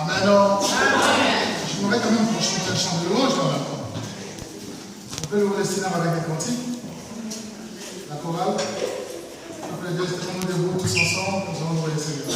Amen. Je voudrais quand même qu'on chante un chant de louange dans la temps. On peut nous rester là avec des cantiques. La chorale. Après, nous debout tous ensemble, nous allons nous laisser là.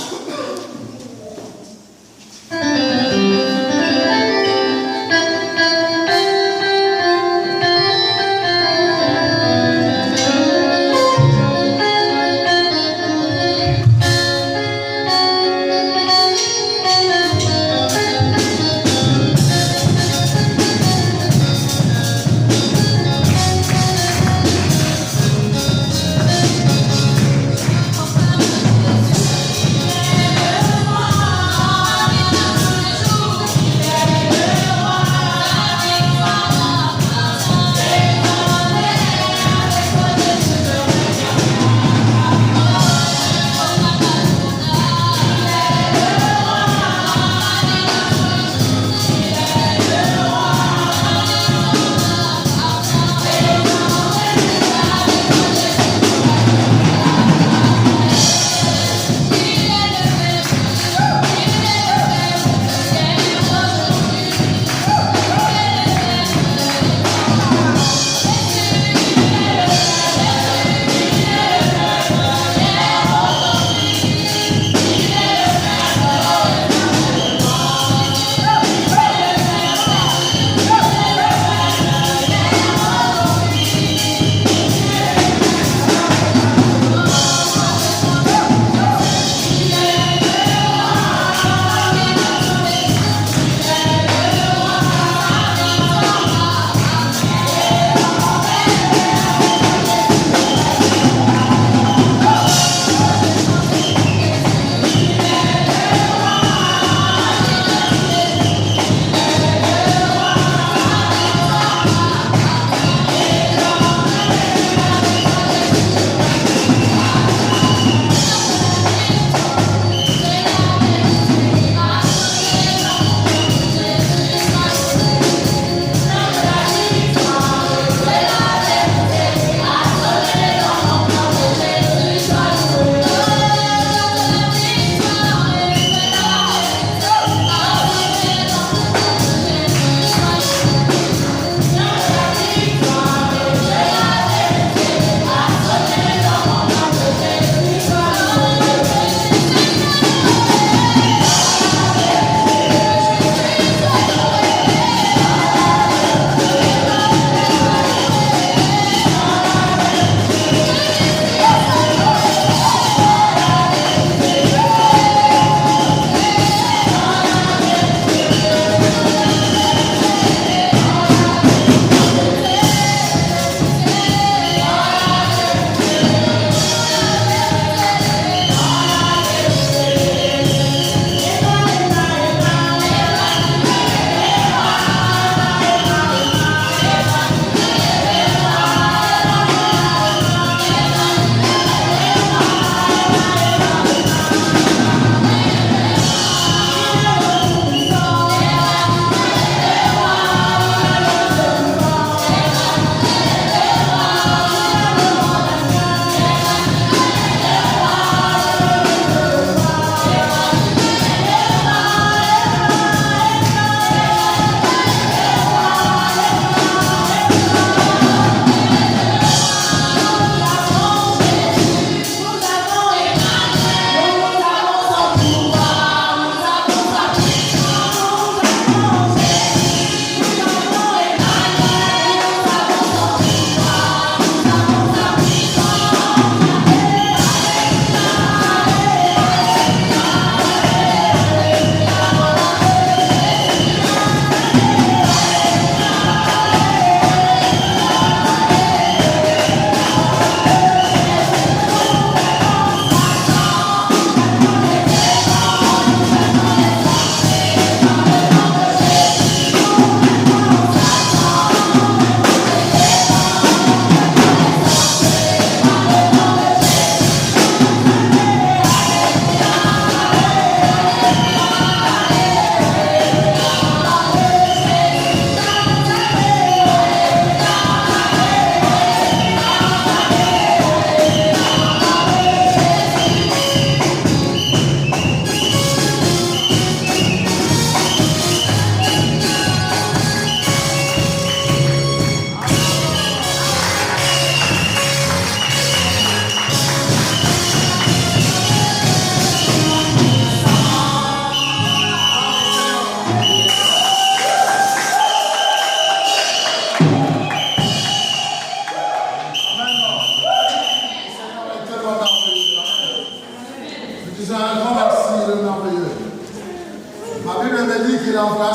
qu'il envoie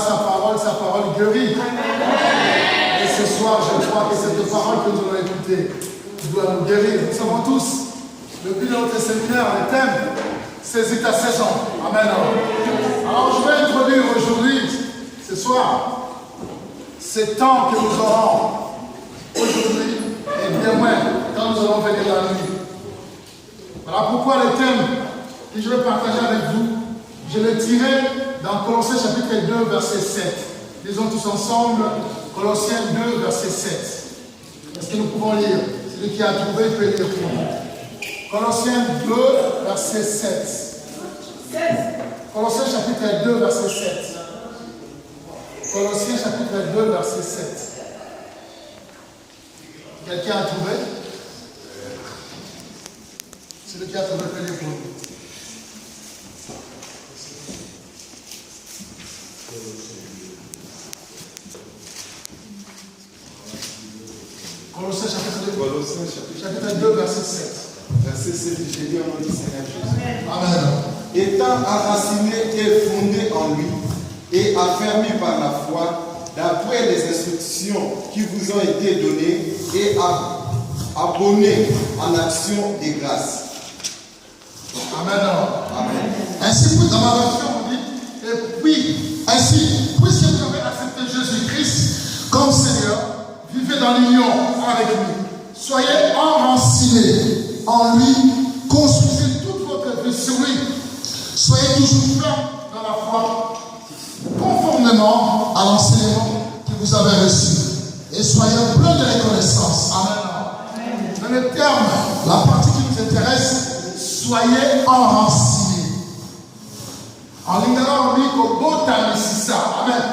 sa parole guérit. Et ce soir, je crois que cette parole que nous allons écouter doit nous guérir. Nous savons tous, le but de notre séminaire, le thème, saisis ta saison. Amen. Alors je vais introduire aujourd'hui, ce soir, ce temps que nous aurons aujourd'hui et bien moins quand nous allons venir la nuit. Voilà pourquoi le thème que je vais partager avec vous, je l'ai tiré dans Colossiens chapitre 2, verset 7. Lisons tous ensemble Colossiens 2, verset 7. Est-ce que nous pouvons lire? Celui qui a trouvé peut lire pour nous. Colossiens 2, verset 7. Colossiens chapitre 2, verset 7. Colossiens chapitre 2, verset 7. Quelqu'un a trouvé? Celui qui a trouvé peut lire pour nous. Colossiens chapitre 2, verset 7. Verset 7, j'ai dit au nom du Seigneur Jésus. Amen. Étant enraciné et fondé en lui, et affermi par la foi, d'après les instructions qui vous ont été données, et abonné en action des grâces. Amen. Amen. Ainsi, dans ma version, on dit, et puis, ainsi, puisque vous avez accepté Jésus-Christ comme Seigneur, vivez dans l'union avec lui. Soyez enracinés en lui, construisez toute votre vie sur lui. Soyez toujours fermes dans la foi, conformément à l'enseignement que vous avez reçu. Et soyez pleins de reconnaissance. Amen. Dans le terme, la partie qui nous intéresse, soyez enracinés. En lingala, on dit que Botani c'est ça. Amen.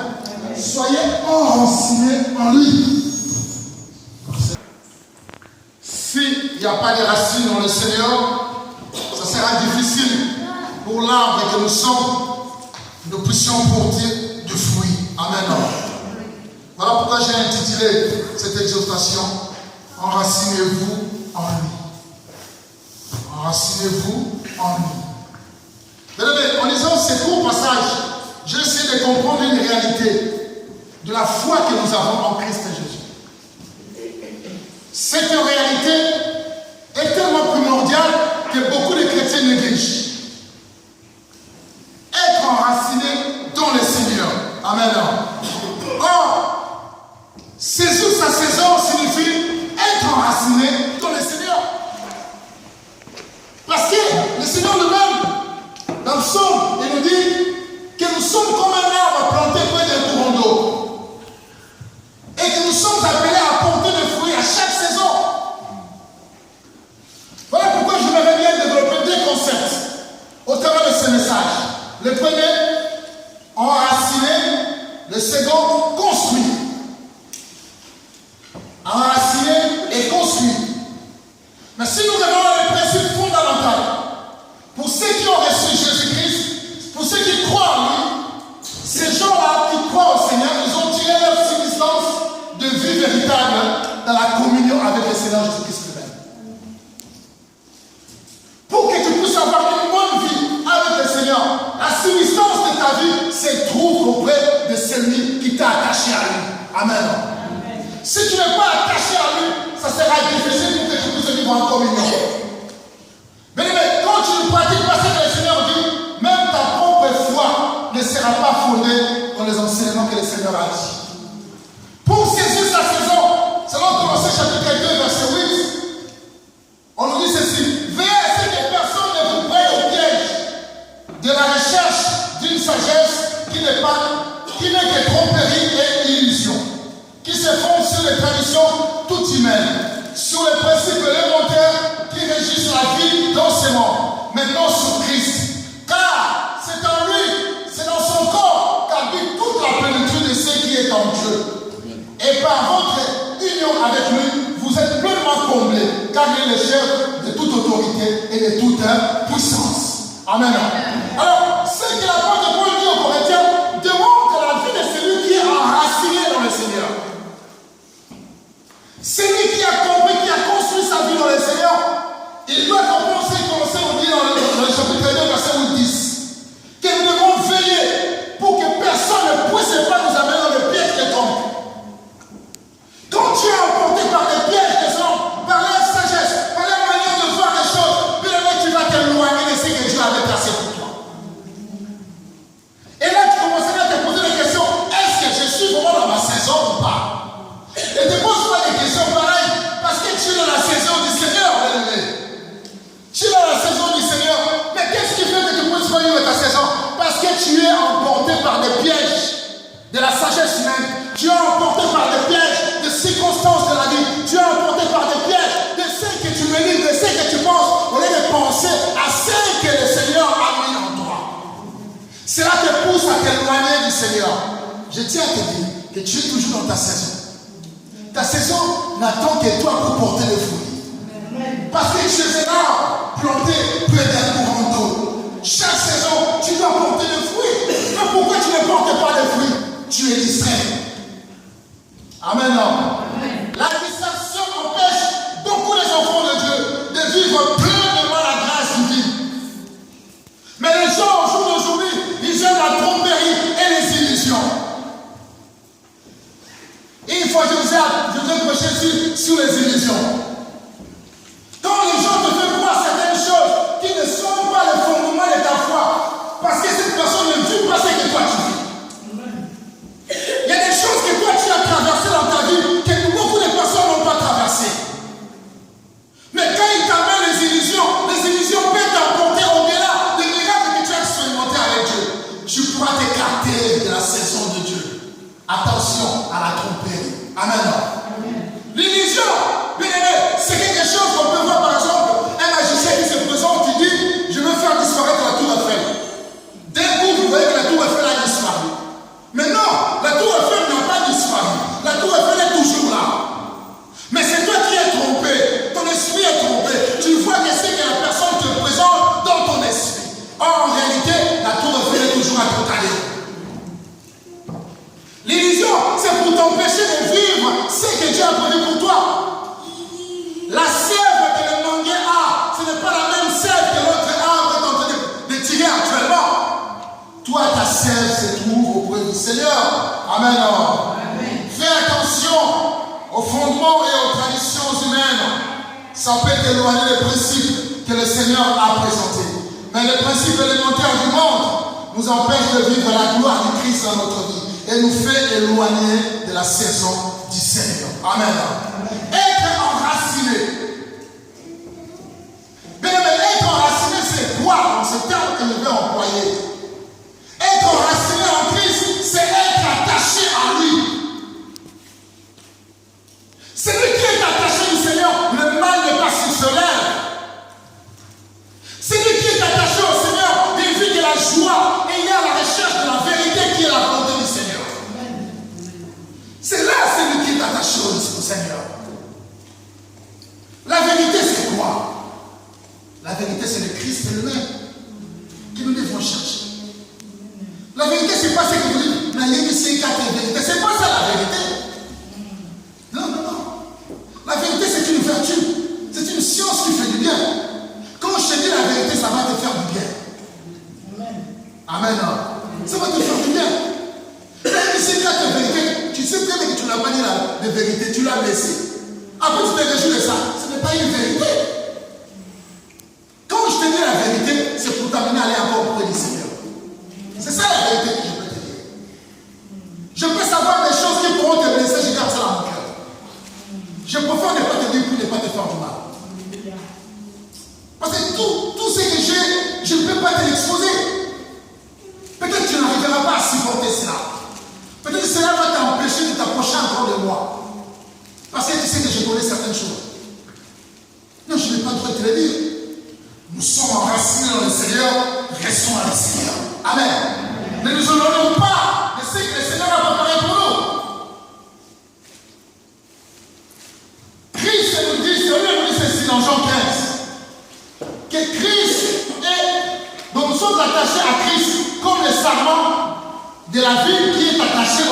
Soyez enracinés en lui. S'il n'y a pas de racines dans le Seigneur, ça sera difficile pour l'arbre que nous sommes, nous puissions porter du fruit. Amen. Voilà pourquoi j'ai intitulé cette exhortation, enracinez-vous en lui. Enracinez-vous en lui. Bien-aimés, en lisant ces courts passages, j'ai essayé de comprendre une réalité de la foi que nous avons en Christ Jésus. Cette réalité est tellement primordiale que beaucoup de chrétiens négligent. Être enraciné dans le Seigneur. Amen. Or, saisir sa saison signifie être enraciné dans le Seigneur. Parce que le Seigneur lui-même, dans le psaume, il nous dit que nous sommes comme un arbre planté près d'un courant d'eau. Et que nous sommes appelés à porter des fruits à chaque saison. Voilà pourquoi je voudrais bien développer deux concepts au travers de ce message. Le premier, enraciné. Le second, construit. Enraciné et construit. Mais si nous regardons les principes fondamentaux, pour ceux qui ont reçu Jésus-Christ, pour ceux qui croient en lui, ces gens-là qui croient au Seigneur, ils ont tiré leur subsistance de vie véritable dans la communion avec le Seigneur Jésus-Christ lui-même. Pour que tu puisses avoir une bonne vie avec le Seigneur, la subsistance de ta vie se trouve auprès de celui qui t'a attaché à lui. Amen. Amen. Si tu n'es pas attaché à lui, ça sera difficile pour que tu puisses vivre en communion. Mais quand tu ne pratiques pas ce que le Seigneur dit, même ta propre foi ne sera pas fondée dans les enseignements que le Seigneur a dit. Pour saisir sa saison, selon Colossiens chapitre 2, verset 8, on nous dit ceci: veillez à ce que personne ne vous prenne au piège de la recherche d'une sagesse qui n'est que tromperie et illusion, qui se fonde sur les traditions toutes humaines, sur les principes élémentaires qui régissent la vie dans ce monde, mais non sur Christ. Car c'est en lui, c'est dans son corps qu'habite toute la plénitude de ce qui est en Dieu. Et par votre union avec lui, vous êtes pleinement comblés, car il est le chef de toute autorité et de toute puissance. Amen. Alors, ce que l'apôtre Paul dit aux Corinthiens démontre la vie de celui qui est enraciné dans le Seigneur. Celui qui a compris, qui a construit sa vie dans le Seigneur, il doit commencer, on dit dans le chapitre 2, verset 10, que nous devons veiller pour que personne ne par des pièges de la sagesse humaine. Tu es emporté par des pièges de circonstances de la vie. Tu es emporté par des pièges de ce que tu médites, de ce que tu penses, au lieu de penser à ce que le Seigneur a mis en toi. Cela te pousse à t'éloigner du Seigneur. Je tiens à te dire que tu es toujours dans ta saison. Ta saison n'attend que toi pour porter le fruit. Parce que chez un arbre planté près d'un courant d'eau, chaque saison, tu dois porter le fruit. Mais pourquoi tu ne portes pas le fruit? Tu es distrait. Amen. La distraction empêche beaucoup les enfants de Dieu de vivre pleinement la grâce divine. Mais les gens au jour d'aujourd'hui, ils aiment la tromperie et les illusions. Et une fois, je vous ai prêché sur les illusions. Quand les gens te font croire certaines choses qui ne sont pas le fondement de ta foi, parce que cette personne ne vit pas ce que toi tu vis. Il y a des choses que toi tu as traversées dans ta vie que beaucoup de personnes n'ont pas traversées. Mais quand ils t'amènent les illusions peuvent t'emporter au-delà des miracles que tu as expérimentés avec Dieu. Tu pourras t'écarter de la saison de Dieu. Attention à la tromperie. Amen. L'illusion, bien aimé, c'est quelque chose qu'on peut voir par exemple, un magicien qui se présente, qui dit, je veux faire disparaître la tour Eiffel. D'un coup, vous voyez que la tour Eiffel a disparu. Mais non, la tour Eiffel n'a pas disparu. La tour Eiffel est toujours là. Mais c'est toi qui es trompé. Ton esprit est trompé. Tu vois que c'est que la personne te présente dans ton esprit. Or, en réalité, la tour Eiffel est toujours à ton allée. L'illusion, c'est pour t'empêcher de vivre ce que Dieu a prévu pour toi. La sève que le manguier a, ce n'est pas la même sève que l'autre arbre est en train de tirer actuellement. Toi, ta sève se trouve auprès du Seigneur. Amen. Fais attention aux fondements et aux traditions humaines. Ça peut t'éloigner des principes que le Seigneur a présentés. Mais les principes élémentaires du monde nous empêchent de vivre la gloire du Christ dans notre vie et nous fait éloigner de la saison du Seigneur. Amen. Être enraciné. Bien aimé, être enraciné, c'est quoi dans ce terme que je vais employer? Être enraciné en Christ, c'est être attaché à lui. Celui qui est attaché au Seigneur, le mal n'est pas sur ce lèvre. Celui qui est attaché au Seigneur, il vit de la joie et il est à la recherche de la vérité qui est la volonté du Seigneur. C'est là celui qui est attaché au Seigneur. La vérité, c'est quoi? La vérité, c'est le Christ lui-même que nous devons chercher. La vérité, c'est pas ce que vous dites. La vérité, c'est pas ça la vérité. Non. La vérité, c'est une vertu. C'est une science qui fait du bien. Quand je te dis la vérité, ça va te faire du bien. Amen. Ça va te faire du bien. Même si tu as ta vérité, tu sais très bien que tu n'as pas dit la vérité, tu l'as laissé. Après, tu te réjouis de ça. Ce n'est pas une vérité. Quand je te dis la vérité, c'est pour t'amener à aller encore auprès du Seigneur. C'est ça la vérité que je peux te dire. Je peux savoir des choses qui pourront te blesser, je garde ça dans mon cœur. Je préfère ne pas te dire pour ne pas te faire du mal. Parce que tout ce que j'ai, je ne peux pas te l'exposer. Peut-être que tu n'arriveras pas à supporter cela. Peut-être que cela va t'empêcher de t'approcher encore de moi. Parce que tu sais que je connais certaines choses. Non, je n'ai pas le droit de te le dire. Nous sommes enracinés dans le Seigneur, restons dans le Seigneur. Amen. Ne nous éloignons pas de ce que le Seigneur a préparé pour nous. Christ nous dit, c'est lui nous dit ceci dans Jean 15, que Christ est, donc nous sommes attachés à Christ comme le sarment de la ville qui est attaché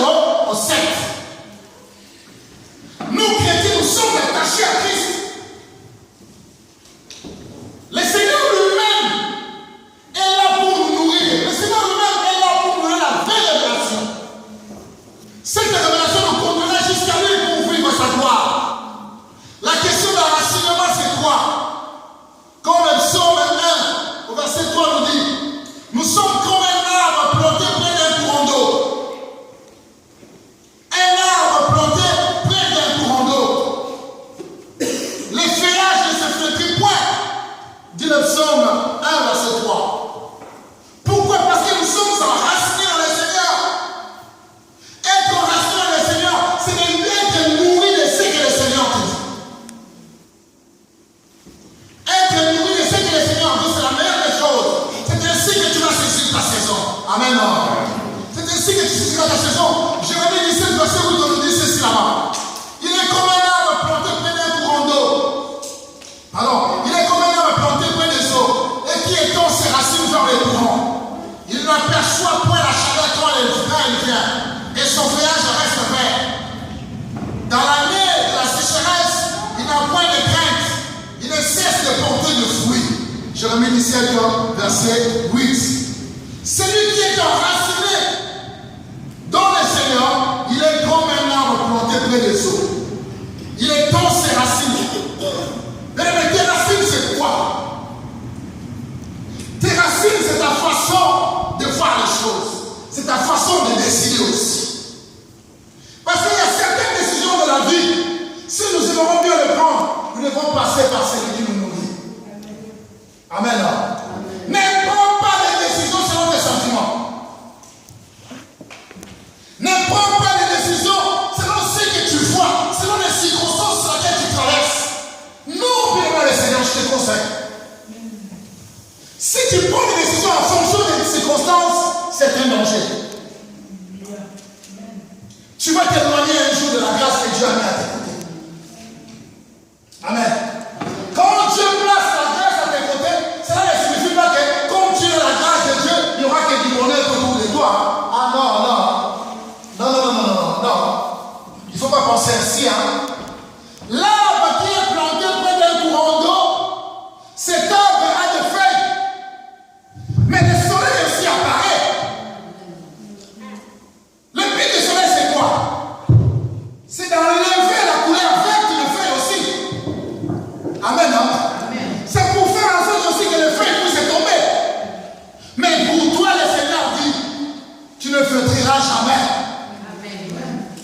au sceptre. Nous, chrétiens, nous sommes attachés à Christ. Le Seigneur lui-même est là pour nous nourrir. Le Seigneur lui-même est là pour nous donner la vraie révélation. Cette révélation nous conduira jusqu'à lui pour vivre sa gloire. La question d'enracinement, c'est quoi? Comme le psaume 1, au verset 3 nous dit, nous sommes comme un arbre planté près d'un courant d'eau. Un arbre planté près d'un courant d'eau. Les feuillages ne se flétrissent point, dit le psaume 1, verset 3. Pourquoi? Parce que nous sommes enracinés dans le Seigneur. ta saison. Amen. C'est ainsi que tu saisiras ta saison. Jérémie 17, verset 8, on nous dit ceci là-bas. Il est comme un arbre planté près d'un courant d'eau. Pardon. Il est comme un arbre planté près des eaux et qui étend ses racines vers les courants. Il n'aperçoit point la chaleur quand elle vient et son feuillage reste vert. Dans l'année de la sécheresse, il n'a point de crainte. Il ne cesse de porter de fruits. Jérémie 17, verset 8. Celui qui est enraciné dans le Seigneur, il est comme un arbre planté près des eaux. Il étend ses racines. Mais tes racines, c'est quoi? Tes racines, c'est ta façon de voir les choses. C'est ta façon de décider aussi. Parce qu'il y a certaines décisions de la vie, si nous aimerons bien le prendre, nous devons passer par celui qui nous nourrit. Amen. Ne prends pas des décisions selon tes sentiments. Ne prends pas des décisions selon ce que tu vois, selon les circonstances sur lesquelles tu traverses. Non, bien le Seigneur, je te conseille. Si tu prends des décisions en fonction des circonstances, c'est un danger. Tu vas t'éloigner un jour de la grâce que Dieu a mis à tes côtés. Amen. Quand Dieu place la grâce à tes côtés, cela ne signifie pas que comme tu as la grâce de Dieu, il n'y aura que du bonheur autour de toi. Ah non. Il ne faut pas penser ainsi. L'arbre qui est planté près d'un courant d'eau, cet arbre a des feuilles. Mais le soleil aussi apparaît. Le but du soleil, c'est quoi? C'est d'enlever la couleur verte de feuilles aussi. Amen. C'est pour faire en sorte aussi que les feuilles puissent tomber. Mais pour toi, le Seigneur dit, tu ne flétriras jamais.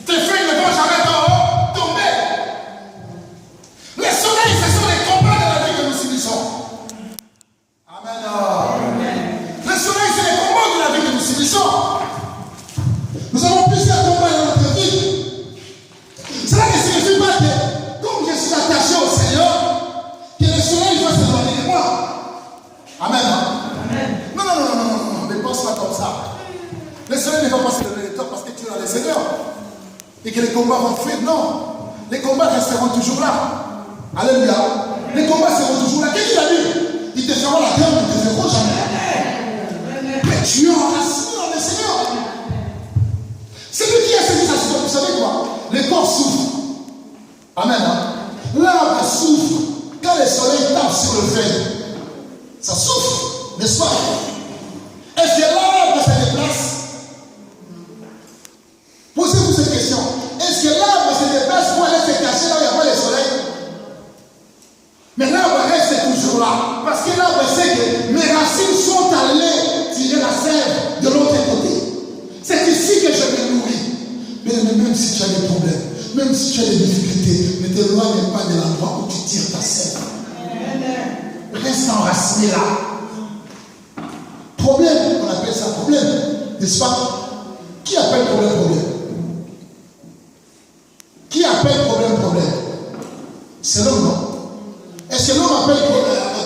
Tes feuilles ne vont jamais tomber. Les soleils, ce sont les combats de la vie que nous subissons. Amen. Les soleils, c'est les combats de la vie que nous subissons. Nous avons plusieurs combats dans notre vie. Cela ne signifie pas que, comme je suis attaché au Seigneur, que le soleil va s'éloigner de moi. Amen. Non, ne pense pas comme ça. Le soleil ne va pas s'éloigner de toi parce que tu es le Seigneur. Et que les combats vont fuir. Non. Les combats resteront toujours là. Alléluia. Les combats seront toujours là. Qu'est-ce qu'il a dit? Ils te feront la guerre, ils ne te feront jamais. Mais tu es enraciné dans le Seigneur. Celui qui a saisi sa situation, vous savez quoi? Le corps souffre. Amen. L'arbre souffre. Quand le soleil tape sur le feuille, ça souffre, n'est-ce pas? Est-ce que l'arbre se déplace? Posez-vous cette question. Est-ce que l'arbre se déplace pour aller se cacher là où il n'y a pas le soleil? Mais l'arbre reste toujours là. Parce que l'arbre sait que mes racines sont allées tirer la sève de l'autre côté. C'est ici que je me nourris. Mais même si tu as des problèmes, même si tu as des difficultés, ne t'éloigne pas de l'endroit où tu tires ta sève. Reste enraciné là. Problème, on appelle ça problème. N'est-ce pas? Qui appelle problème? Qui appelle problème? C'est l'homme, non? Est-ce que l'homme appelle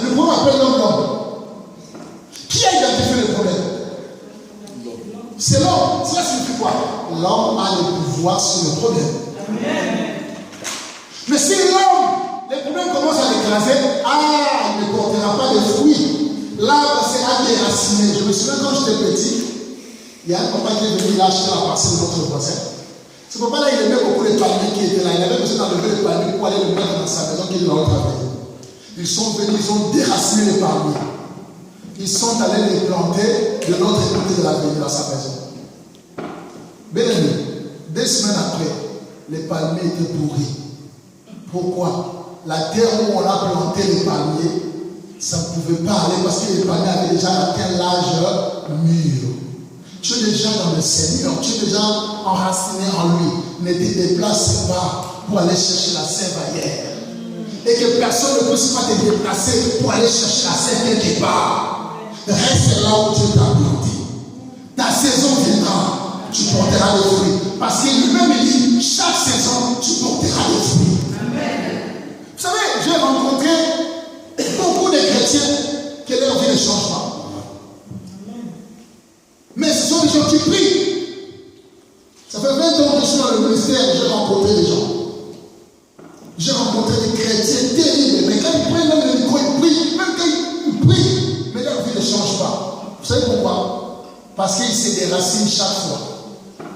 le problème appelle l'homme? Qui a identifié le problème? C'est l'homme. Cela signifie quoi? L'homme a le pouvoir sur le problème. Mais si l'homme, les problèmes commencent à l'écraser, il ne portera pas de fruits. L'arbre sera déraciné. Je me souviens quand j'étais petit, il y a un papa qui est venu acheter la parcelle de notre voisin. Ce papa-là, il aimait beaucoup les palmiers qui étaient là. Il avait besoin d'enlever les palmiers pour aller le mettre dans sa maison qu'il a travaillé. Ils sont venus, ils ont déraciné les palmiers. Ils sont allés les planter de l'autre côté de la ville, dans sa maison. Bien aimé, 2 semaines après, les palmiers étaient pourris. Pourquoi? La terre où on a planté les palmiers, ça ne pouvait pas aller parce que les palmiers avaient déjà atteint l'âge mûr. Tu es déjà dans le Seigneur, tu es déjà enraciné en lui. Ne te déplace pas pour aller chercher la sève ailleurs. Et que personne ne puisse pas te déplacer pour aller chercher la sève quelque part. Reste là où Dieu t'a planté. Ta saison viendra, tu porteras des fruits. Parce que lui-même il dit, chaque saison, tu porteras des fruits. Amen. Vous savez, j'ai rencontré beaucoup de chrétiens qui leur vie ne change pas. Parce qu'il se déracine chaque fois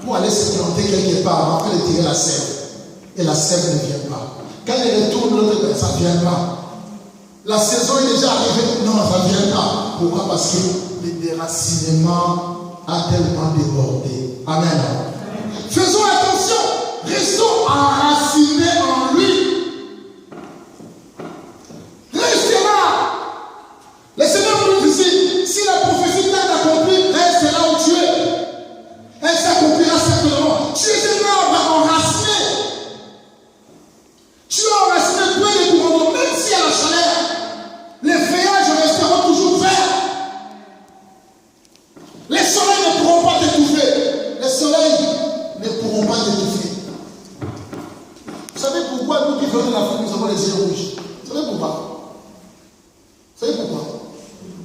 pour aller se planter quelque part après de tirer la sève. Et la sève ne vient pas. Quand il retourne l'autre côté, ça ne vient pas. La saison est déjà arrivée, non, ça ne vient pas. Pourquoi? Parce que le déracinement a tellement débordé. Amen. Faisons attention, restons enracinés en lui. Restez là. Le Seigneur nous dit ici, si la prophétie t'a accompli, reste là où tu es. Elle s'accomplira certainement. Tu es un arbre enraciné. Tu es enraciné près des courants d'eau, même s'il y a la chaleur. Les feuillages resteront toujours verts. Les soleils ne pourront pas t'étouffer. Les soleils ne pourront pas t'étouffer. Vous savez pourquoi nous qui venons de l'Afrique, nous avons les yeux rouges? Vous savez pourquoi? Vous savez pourquoi?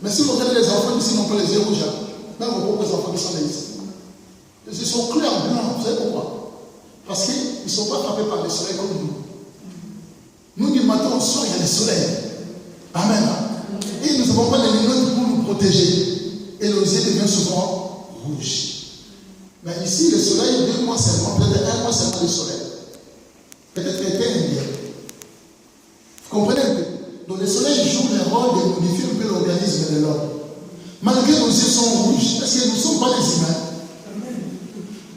Mais si vous regardez les enfants ici, ils n'ont pas les yeux rouges. Même vos propres enfants qui sont nés ici. Ils sont clairs blancs. Vous savez pourquoi? Parce qu'ils ne sont pas frappés par le soleil comme nous. Nous, du matin au soir, il y a le soleil. Amen. Et nous n'avons pas les lunettes pour nous protéger. Et nos yeux deviennent souvent rouges. Mais ici, le soleil, 2 mois seulement, peut-être 1 mois seulement le soleil. Peut-être l'été indien. Vous comprenez un peu? Donc le soleil joue le rôle de modifier un peu l'organisme de l'homme. Malgré nos yeux sont rouges, parce que nous ne sommes pas des humains.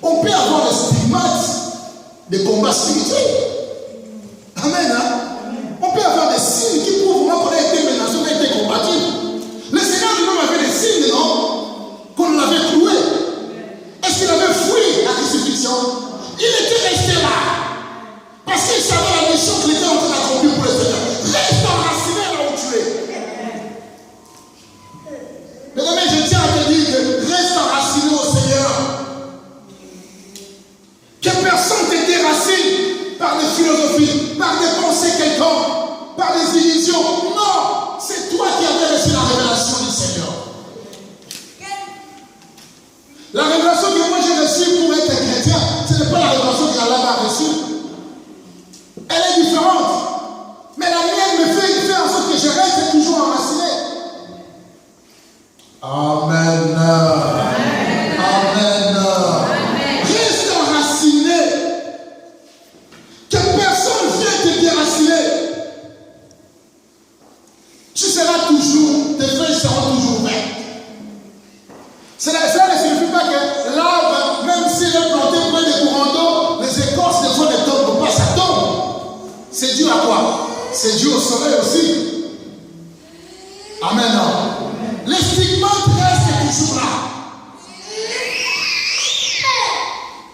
On peut avoir le stigmate des combats spirituels. Amen. Hein? On peut avoir des signes qui prouvent qu'on a été menacé, qu'on a été combattu. Le Seigneur lui-même avait des signes, non? Qu'on l'avait cloué. Est-ce qu'il avait fui la crucifixion? Il était resté là. Parce qu'il savait la mission qu'il était en train d'accomplir pour le Seigneur. Reste enraciné là où tu es. Mes amis, je tiens à te dire que reste enraciné au Seigneur. Que personne ne te déracine par des philosophies, par des pensées quelconques, par des illusions. Non, c'est toi qui avais reçu la révélation du Seigneur. La révélation que moi j'ai reçue pour être chrétien, ce n'est pas la révélation qu'Allah a reçue. Elle est différente. Mais la mienne me fait en sorte que je reste toujours enraciné. Amen. Amen. Reste enraciné. Que personne vienne te déraciner. Tu seras toujours, tes feuilles seront toujours vertes. Cela ne signifie pas que l'arbre, même s'il est planté près des courants d'eau, les écorces des fois ne tombent pas, ça tombe. C'est dû à quoi? C'est dû au soleil aussi. Amen. Les stigmates restent toujours là.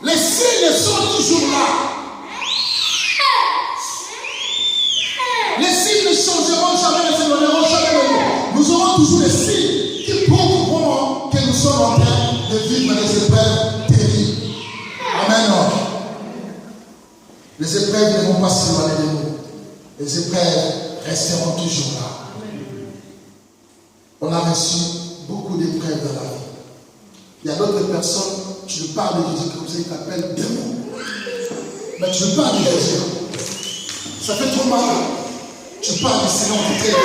Les signes sont toujours là. Les signes ne changeront jamais, ne s'éloigneront jamais. Nous aurons toujours les signes qui prouvent que nous sommes en train de vivre des épreuves terribles. Amen. Les épreuves ne vont pas s'éloigner de nous. Les épreuves resteront toujours là. On a reçu beaucoup d'épreuves dans la vie. Il y a d'autres personnes, tu lui parles de Jésus comme ça, il t'appelle démon. Mais tu lui parles de Jésus. Ça fait trop mal. Tu parles du Seigneur qui t'aide.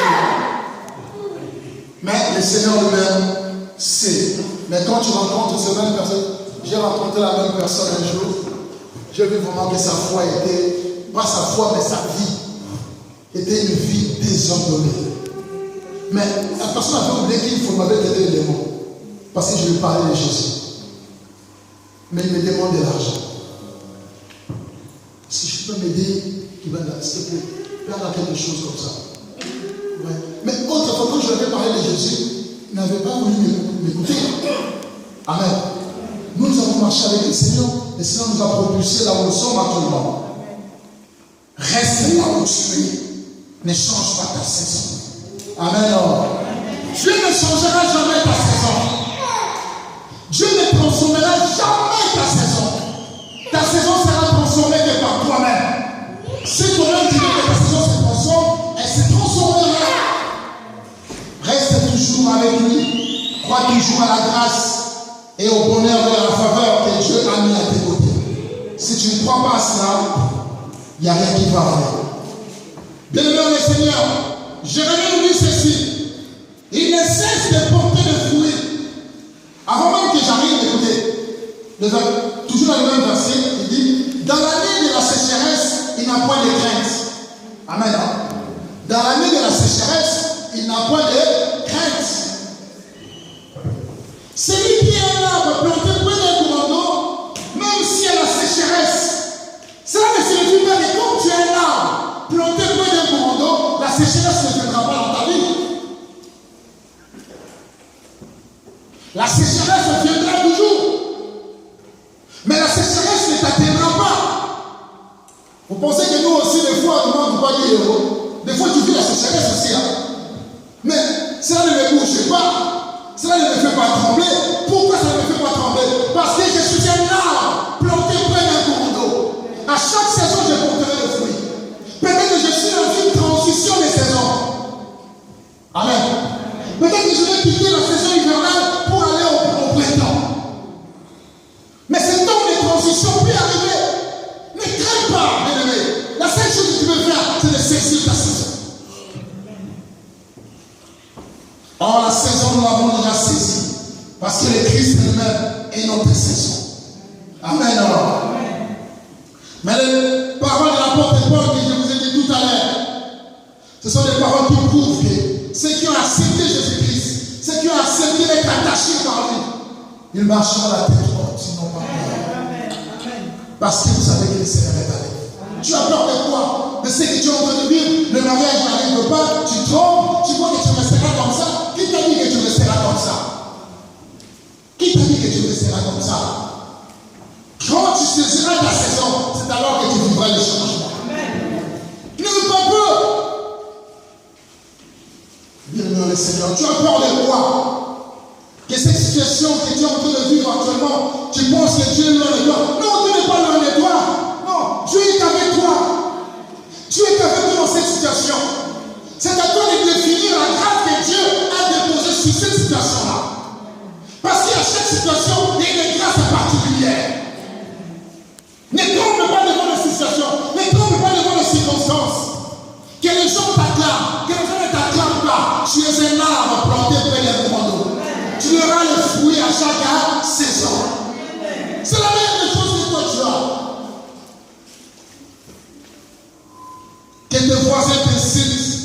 Mais le Seigneur lui-même sait. Mais quand tu rencontres ces mêmes personnes, j'ai rencontré la même personne un jour, j'ai vu vraiment que sa foi était, pas sa foi, mais sa vie, était une vie désordonnée. Mais la personne avait oublié qu'il m'avait donné le démon. Parce que je lui parlais de Jésus. Mais il me demande de l'argent. Si je peux m'aider, il va dire, s'il te plaît, faire quelque chose comme ça. Ouais. Mais autrefois, quand je lui avais parlé de Jésus, il n'avait pas voulu m'écouter. Amen. Nous avons marché avec le Seigneur. Le Seigneur nous a propulsés là où nous sommes actuellement. Reste là où tu es. Ne change pas ta saison. Amen. Dieu ne changera jamais ta saison. Dieu ne transformera jamais ta saison. Ta saison sera transformée que par toi-même. Si toi-même tu veux que ta saison se transforme, elle se transformera. Reste toujours avec lui. Crois toujours à la grâce et au bonheur et à la faveur que Dieu a mis à tes côtés. Si tu ne crois pas à cela, il n'y a rien qui va arriver. Bien-aimé le Seigneur, Jérémie nous dit ceci. Il ne cesse de porter le fruit. Avant même que j'arrive Toujours dans le même verset, il dit, dans l'année de la sécheresse, il n'a point de crainte. Amen. Dans l'année de la sécheresse, il n'a point de crainte. Celui qui est un arbre planté près d'un courant d'eau, même s'il y a la sécheresse, cela ne signifie pas que comme tu es un arbre planté près d'un courant d'eau, la sécheresse ne viendra pas dans ta vie. La sécheresse viendra toujours. Mais la sécheresse ne t'atteindra pas. Vous pensez que nous aussi, des fois, on ne demande pas des héros. Des fois, tu vis la sécheresse aussi. Hein? Mais cela ne me bouge pas. Cela ne me fait pas trembler. Pourquoi ça ne me fait pas trembler? Parce que je suis un arbre planté près d'un courant d'eau. À chaque saison, je porterai le fruit. Peut-être que je suis dans une transition des saisons. Amen. Peut-être que je vais quitter la saison hivernale pour aller au printemps. Mais ce temps de transition peut arriver. Ne crains pas, bien-aimé. La seule chose que tu peux faire, c'est de saisir ta saison. Or, la saison, nous l'avons déjà saisie. Parce que le Christ lui-même est notre saison. Amen. Mais les paroles de l'apôtre Paul que je vous ai dit tout à l'heure, ce sont des paroles qui prouvent que ceux qui ont accepté Jésus-Christ, ceux qui ont accepté d'être attachés par lui, ils marcheront à la tête haute, sinon pas peur. Parce que vous savez que le Seigneur est avec vous. Tu as peur de quoi? De ce que tu es en train de vivre, le mariage n'arrive pas, tu trompes, tu vois que tu resteras comme ça. Qui t'a dit que tu resteras comme ça? Qui t'a dit que tu resteras comme ça? Quand tu saisiras ta saison, c'est alors que tu vivras le changement. N'aie pas peur. Bien-aimé le Seigneur, tu as peur de quoi? Que cette situation que tu es en train de vivre actuellement, tu penses que Dieu est loin de toi. Non, Dieu n'est pas loin de toi. Non, Dieu est avec toi. Dieu est avec toi dans cette situation. C'est à toi de définir la grâce que Dieu a déposée sur cette situation-là. Parce qu'à chaque situation, il y a une grâce particulière. Ne tombe pas devant les situations, ne tombe pas devant les circonstances. Que les gens t'acclament, que les gens ne t'acclament pas. Tu es un arbre planté près d'un courant d'eau. Tu auras le fruit à chaque saison. C'est la même chose que toi tu as. Que tes voisins t'incitent,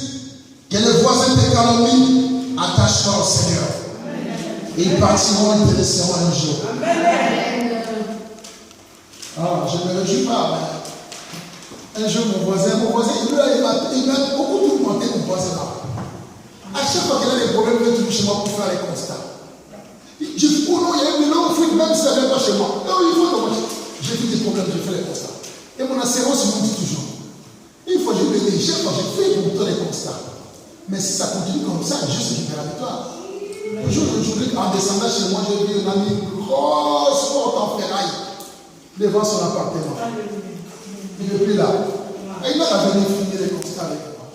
que les voisins te calomnient, attache-toi au Seigneur. Ils partiront et te laisseront un jour. Ah, je ne me réjouis pas, mais un jour mon voisin, il m'a beaucoup tourmenté mon voisin là. À chaque fois qu'il a des problèmes, il vient toujours chez moi pour faire les constats. Je dis, oh non, il y a de l'eau, même si ça ne vient pas chez moi. Non, il faut que moi, j'ai vu des problèmes, je fais les constats. Et mon assurance me dit toujours. Une fois, je lui ai dit, chaque fois, j'ai fait pour les constats. Mais si ça continue comme ça, je sais qu'il y a la victoire. Aujourd'hui, en descendant chez moi, j'ai vu un ami, une grosse porte en ferraille devant son appartement. Il n'est plus là. Et il va venir finir les constats avec moi.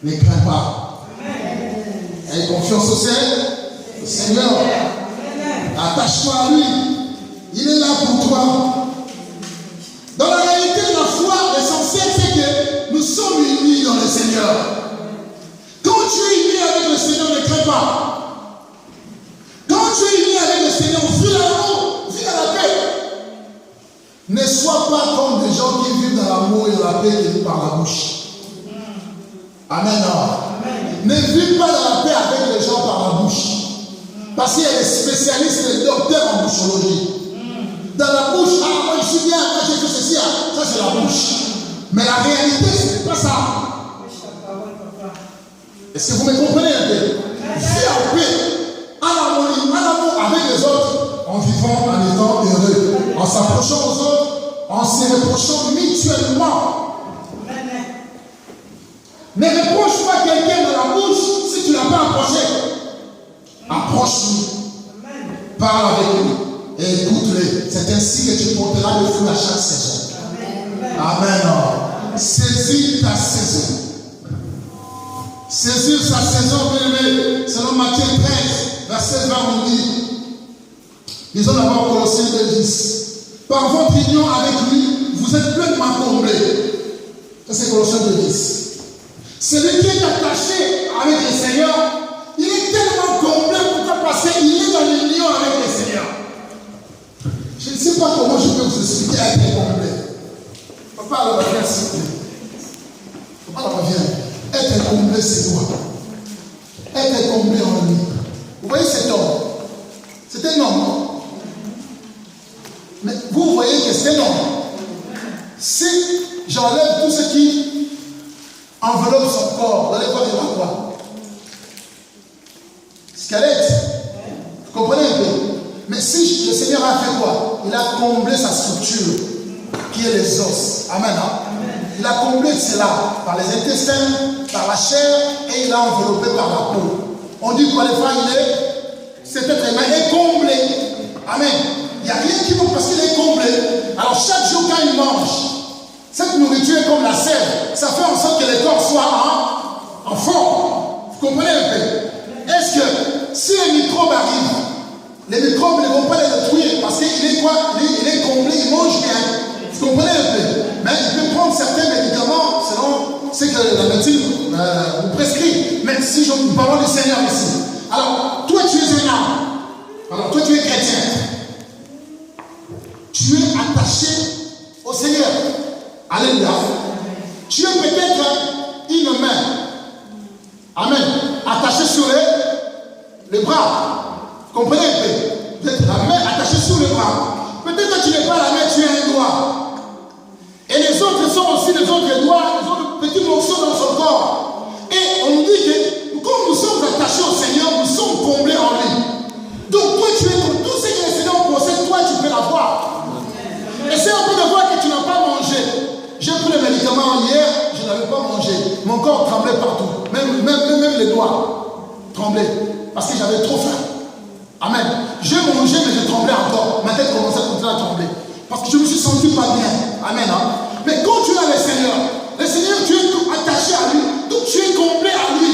Ne crains pas. Aie confiance au Seigneur. Attache-toi à lui. Il est là pour toi. Dans la réalité de la foi, l'essentiel c'est que nous sommes unis dans le Seigneur. Quand tu es uni avec le Seigneur, ne crains pas. Quand tu es uni avec le Seigneur, vis l'amour, vis dans la paix. Ne sois pas comme des gens qui vivent dans l'amour et dans la paix qui vivent par la bouche. Amen. Ne vis pas dans la paix avec les gens par la bouche. Parce qu'il y a des spécialistes, des docteurs en bouchologie. Dans la bouche, ah, moi je suis bien, moi j'ai fait ceci, ça c'est la bouche. Mais la réalité, ce n'est pas ça. Est-ce que vous me comprenez un peu? Vis en paix, en harmonie, en amour avec les autres, en vivant, en étant heureux, en s'approchant aux autres, en se reprochant mutuellement. Ne reproche pas quelqu'un dans la bouche si tu ne l'as pas approché. Approche-lui. Parle avec lui. Et écoute-le. C'est ainsi que tu porteras le fruit à chaque saison. Amen. Saisis ta saison. Saisir sa saison, bien-aimé. Selon Matthieu 13, verset 20, on dit. Lisons d'abord Colossiens 2:10. Par votre union avec lui, vous êtes pleinement comblés. Ça c'est Colossiens 2:10. Celui qui est attaché avec le Seigneur, il est tellement complet pour toi parce qu'il est dans l'union avec le Seigneur. être comblé en lui. Vous voyez cet homme? C'est un homme. Mais vous voyez que c'est un homme. Si j'enlève tout ce qui enveloppe son corps, vous allez voir il va quoi? Squelette. Vous comprenez un peu? Mais si le Seigneur a fait quoi? Il a comblé sa structure, qui est les os. Amen. Hein? Il a comblé cela par les intestins, par la chair, et il l'a enveloppé par la peau. On dit quoi les femmes, cet être humain est comblé. Amen. Il n'y a rien qui manque parce qu'il est comblé. Alors chaque jour quand il mange, cette nourriture est comme la sève. Ça fait en sorte que le corps soit en forme. Vous comprenez un peu? Est-ce que si un microbe arrive, les microbes ne vont pas les détruire parce qu'il est quoi? Il est comblé, il mange bien. Vous comprenez un peu? Mais il peut prendre certains médicaments selon ce que la médecine vous prescrit. Mais si nous parlons du Seigneur ici. Alors, toi tu es un homme. Alors, toi tu es chrétien. Tu es attaché au Seigneur. Alléluia. Tu es peut-être une main. Amen. Attachée sur les bras. Vous comprenez un peu? Peut-être la main attachée sur les bras. Peut-être que tu n'es pas la main, tu es un doigt. Et les autres sont aussi les autres doigts, les autres petits morceaux dans son corps. Et on nous dit que comme nous sommes attachés au Seigneur, nous sommes comblés en lui. Donc toi tu es comme tout ce que le Seigneur possède, toi tu peux l'avoir. Essaye un peu de voir que tu n'as pas mangé. J'ai pris les médicaments hier, je n'avais pas mangé. Mon corps tremblait partout. Même les doigts tremblaient. Parce que j'avais trop faim. Amen. J'ai mangé, mais je tremblais encore. Ma tête commençait à continuer à trembler. Parce que je me suis senti pas bien. Amen. Hein? Mais quand tu as le Seigneur, tu es attaché à lui. Donc tu es comblé à lui.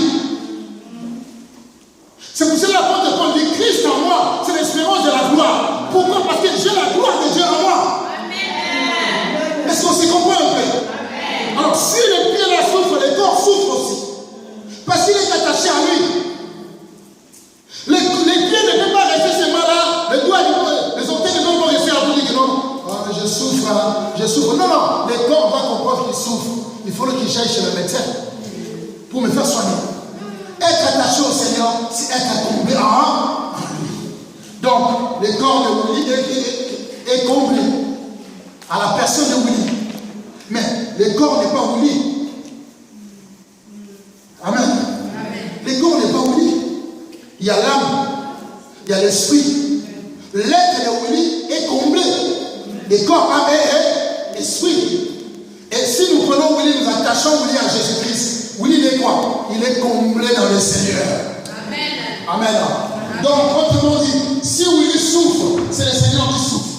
C'est pour ça que l'apôtre Paul dit Christ en moi, c'est l'espérance de la gloire. Pourquoi? Parce que j'ai la gloire de Dieu en moi. Amen. Est-ce qu'on se comprend un peu? Amen. Alors si le pied là souffre, le corps souffre aussi. Parce qu'il est attaché à lui. Les pieds ne peuvent pas rester seulement là, les doigts, les orteils ne peuvent pas rester à tout dire que non. Oh, je souffre, hein, je souffre. Non, non, le corps va comprendre qu'il souffre. Il faut qu'il j'aille chez le médecin pour me faire soigner. Être attaché au Seigneur, c'est être comblé en lui. Donc, le corps de Willy est comblé à la personne de Willy. Mais le corps n'est pas Willy. Amen. Le corps n'est pas Willy. Il y a l'âme, il y a l'esprit. L'être de Willy est comblé. Le corps, âme et esprit. Et si nous prenons Willy, nous attachons Willy à Jésus-Christ. Willy, il est quoi? Il est comblé dans le Seigneur. Amen. Amen. Donc, autrement dit, si Willy souffre, c'est le Seigneur qui souffre.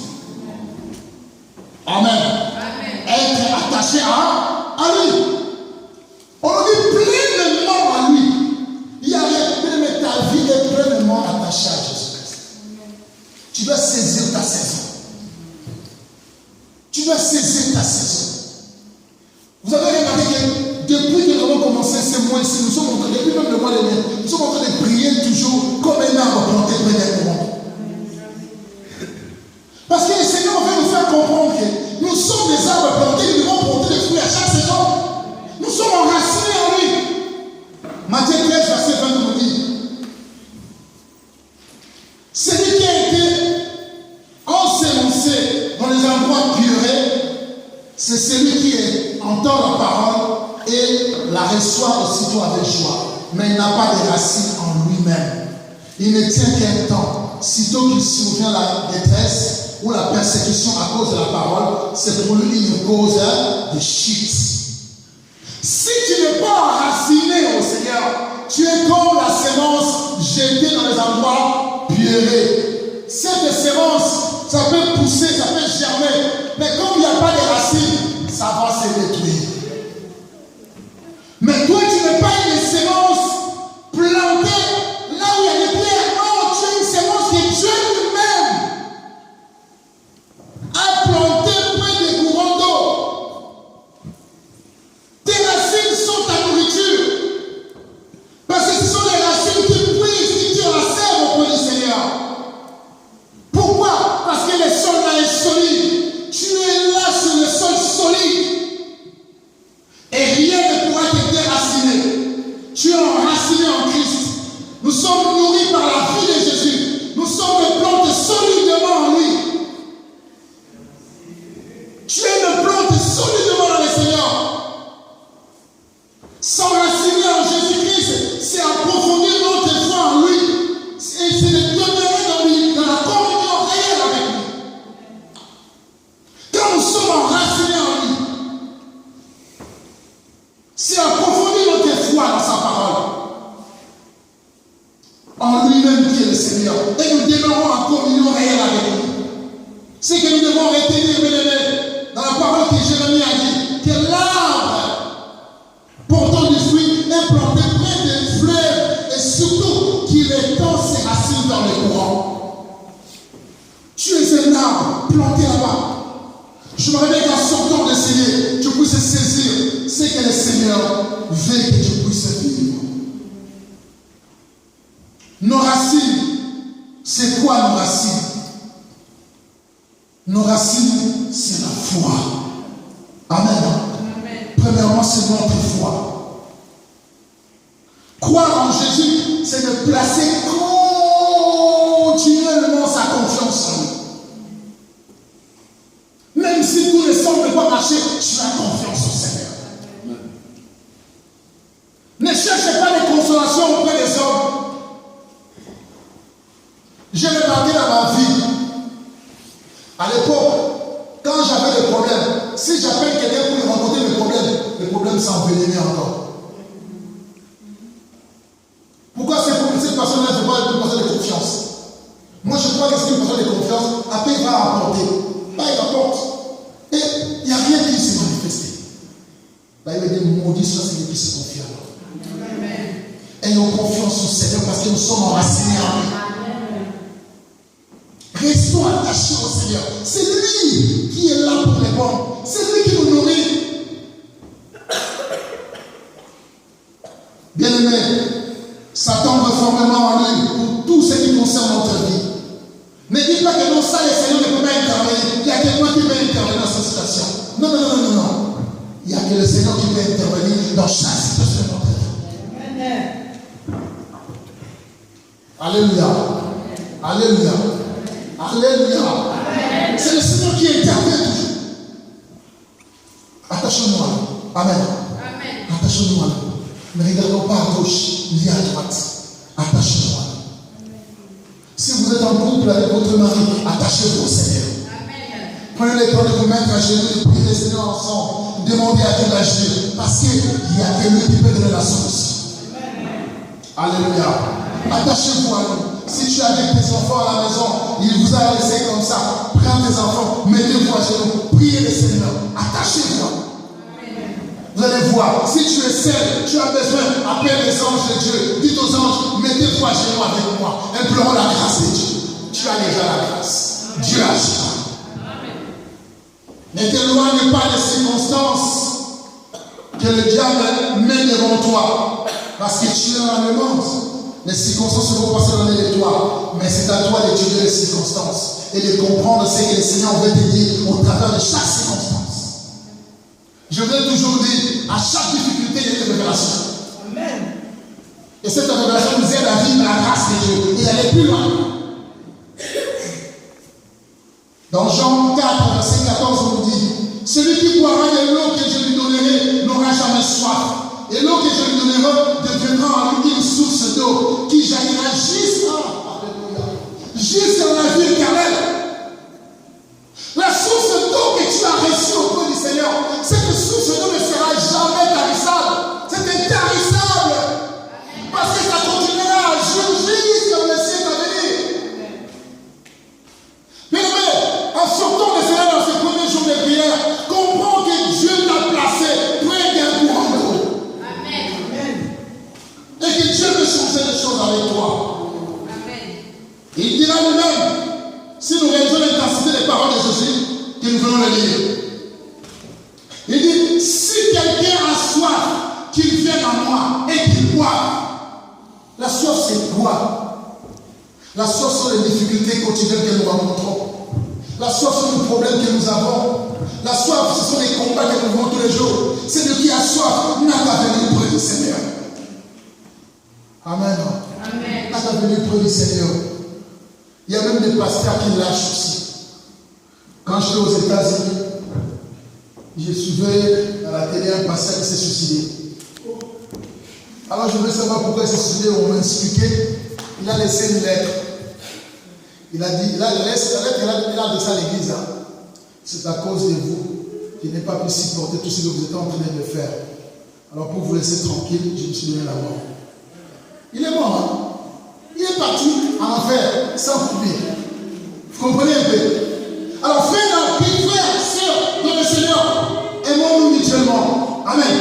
Amen. Amen. Être attaché à lui. On dit pleinement à lui. Il y a rien, mais ta vie est pleinement attachée à Jésus-Christ. Tu dois saisir ta saison. Tu dois saisir ta saison. Vous avez remarqué que depuis que nous avons commencé ce mois-ci, nous sommes en train, depuis même le mois de mai, nous sommes en train de prier toujours comme un arbre planté près d'un courant. Parce que le Seigneur veut nous faire comprendre que nous sommes des arbres plantés, nous devons porter des fruits à chaque saison. Nous sommes enracinés en lui. Matthieu 13, verset 20 nous dit celui qui a été ensemencé dans les endroits purés, c'est celui qui entend la parole et la reçoit aussitôt avec joie. Mais il n'a pas de racines en lui-même. Il ne tient qu'un temps. Sitôt qu'il survient la détresse ou la persécution à cause de la parole, c'est pour lui une cause de chute. Si tu n'es pas enraciné au Seigneur, tu es comme la sémence jetée dans les endroits purés. Cette sémence, ça peut pousser, ça peut germer, mais comme il n'y a pas de racines, ça va se détruire. Mais toi, tu n'es pas une sémence plantée là où il y a des pierres. Non, tu es une sémence que Dieu lui-même a plantée près des courants d'eau. Tes racines sont ta nourriture. Parce que ce sont les racines qui brisent, qui tirent la sève auprès du Seigneur. Pourquoi? Parce que le sol là est solide. Tu es là sur le sol solide. en lui-même qui est le Seigneur. Et nous demeurons en communion réelle avec lui. C'est que nous devons retenir, bien-aimés, dans la parole que Jérémie a dit, que l'arbre portant du fruit est planté près des fleuves et surtout qu'il étend ses racines dans les courants. Tu es un arbre planté là-bas. Je me réveille qu'en sortant de Seigneur, tu puisses saisir ce que le Seigneur veut que tu puisses vivre. Nos racines, c'est quoi nos racines? Nos racines, c'est la foi. Amen. Amen. Premièrement, c'est notre foi. Croire en Jésus, c'est de placer continuellement sa confiance en lui. Même si tout ne semble pas marcher, tu as confiance au Seigneur. Ne cherchez pas de consolation auprès des hommes. J'ai remarqué dans ma vie, à l'époque, quand j'avais des problèmes, si j'appelle quelqu'un pour lui raconter mes problèmes s'envenimaient encore. Pourquoi c'est pour cette personne-là, je ne veux pas une personne de confiance? Moi, je crois que c'est une personne de confiance, après il va apporter. Là, il apporte. Et il n'y a rien qui s'est manifesté. Là, il va dire, maudit soit celui qui se confie à nous. Ayons confiance au Seigneur parce que nous sommes enracinés en lui. Restons attachés au Seigneur. C'est lui qui est là pour répondre. C'est lui qui nous nourrit. Bien-aimé, Satan veut formellement en lui pour tout ce qui concerne notre vie. Ne dis pas que non, ça, le Seigneur ne peut pas intervenir. Il y a quelqu'un qui peut intervenir dans cette situation. Non, non, non, non, non. Il n'y a que le Seigneur qui peut intervenir dans chaque situation de notre vie. Alléluia. Alléluia. Alléluia. C'est le Seigneur qui intervient toujours. Attachons-nous à lui. Amen. Attachons-nous à lui. Ne regardons pas à gauche, ni à droite. Attachez-nous à lui. Si vous êtes en couple avec votre mari, attachez-vous au Seigneur. Prenez le temps de vous mettre à genoux et prier le Seigneur ensemble. Demandez à Dieu d'agir. Parce qu'il y a que lui qui peut donner la solution. Alléluia. Attachez-vous à lui. Si tu es avec tes enfants à la maison, il vous a laissé comme ça. Prends tes enfants, mettez-vous à genoux, priez le Seigneur. Attachez-vous. Vous allez voir, si tu es seul, tu as besoin, appelle les anges de Dieu. Dites aux anges, mettez-vous à genoux avec moi. Implorons la grâce de Dieu. Tu as déjà la grâce. Dieu agira. Ne t'éloigne pas des circonstances que le diable met devant toi. Parce que tu es dans le monde. Les circonstances vont passer dans les toi. Mais c'est à toi d'étudier les circonstances et de comprendre ce que le Seigneur veut te dire au travers de chaque circonstance. Je vous ai toujours dit, à chaque difficulté, il y a une révélation. Amen. Et cette révélation nous aide à vivre la grâce de Dieu et aller plus loin. Dans Jean 4, verset 14, on nous dit, celui qui boira de l'eau que je lui donnerai n'aura jamais soif. Et l'eau que je lui donnerai deviendra en lui une source d'eau qui jaillira jusqu'à la vie éternelle. La source d'eau que tu as reçue auprès du Seigneur, cette source d'eau ne sera jamais tarissable. C'est intarissable. Parce que ça continuera à jouer jusqu'à le siècle à venir. Bien aimé, en sortant de Seigneur dans ces premiers jours de prière, comprends que Dieu t'a placé près d'un courant d'eau. Et que Dieu veut changer les choses avec toi. Amen. Il dira lui-même, si nous réalisons l'intensité des paroles de Jésus, que nous venons le lire. Il dit, si quelqu'un a soif, qu'il vienne à moi et qu'il boive. La soif, c'est quoi? La soif sont les difficultés quotidiennes que nous rencontrons. La soif sont les problèmes que nous avons. La soif, ce sont les combats que nous vivons tous les jours. C'est de qui a soif n'a qu'à venir près du Seigneur. Amen. Amen. N'a qu'à venir près du Seigneur. Il y a même des pasteurs qui lâchent aussi. Quand j'étais aux États-Unis, je suivais à la télé un pasteur qui s'est suicidé. Alors je voulais savoir pourquoi il s'est suicidé. On m'a expliqué. Il a laissé une lettre. Il a dit, la lettre, il a adressé à l'église. Hein. C'est à cause de vous qui n'ai pas pu supporter tout ce que vous êtes en train de faire. Alors pour vous laisser tranquille, je me suis donné la mort. Il est mort, hein? Il est à enfer sans couper. Vous comprenez un peu? Alors, frères, sœurs, dans le Seigneur, aimons-nous mutuellement. Amen.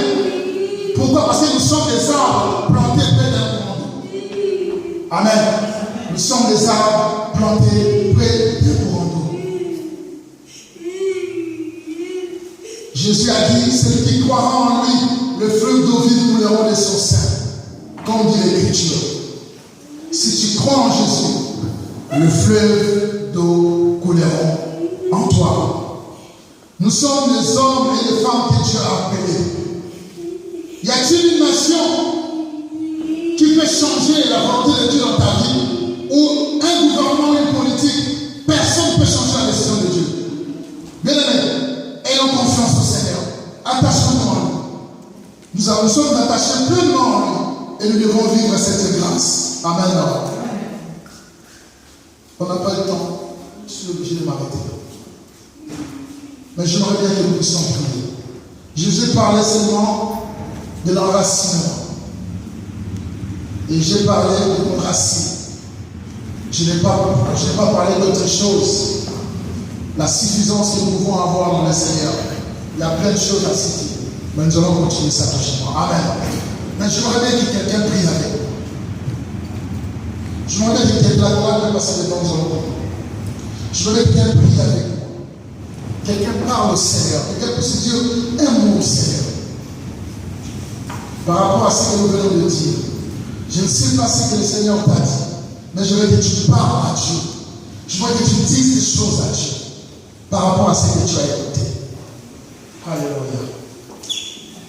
Pourquoi? Parce que nous sommes des arbres plantés près d'un courant d'eau. Amen. Nous sommes des arbres plantés près d'un courant d'eau. Jésus a dit, celui qui croira en lui, le fleuve d'eau vive couleront de son sein. Comme dit l'Écriture. Si tu crois en Jésus, le fleuve d'eau couleront en toi. Nous sommes les hommes et les femmes que Dieu a appelés. Y a-t-il une nation qui peut changer la volonté de Dieu dans ta vie? Ou un gouvernement, une politique? Personne ne peut changer la décision de Dieu. Bien aimé, ayons confiance au Seigneur. Attachons-nous à lui. Nous sommes attachés pleinement à lui. Et nous devons vivre cette grâce. Amen. On n'a pas le temps. Je suis obligé de m'arrêter. Mais j'aimerais bien que nous puissions prier. Jésus parlait seulement de l'enracinement. Et j'ai parlé de nos racines. Je n'ai pas parlé d'autre chose. La suffisance que nous pouvons avoir dans le Seigneur. Il y a plein de choses à citer. Mais nous allons continuer ça prochainement. Amen. Mais j'aimerais bien que quelqu'un prie avec moi. Je m'aimerais bien que quelqu'un va passer le temps nous allons. Je voudrais que quelqu'un prie avec moi. Quelqu'un parle au Seigneur. Quelqu'un puisse dire un mot au Seigneur. Par rapport à ce que nous venons de dire. Je ne sais pas ce que le Seigneur t'a dit. Mais je veux que tu parles à Dieu. Je veux que tu dises des choses à Dieu. Par rapport à ce que tu as écouté. Alléluia.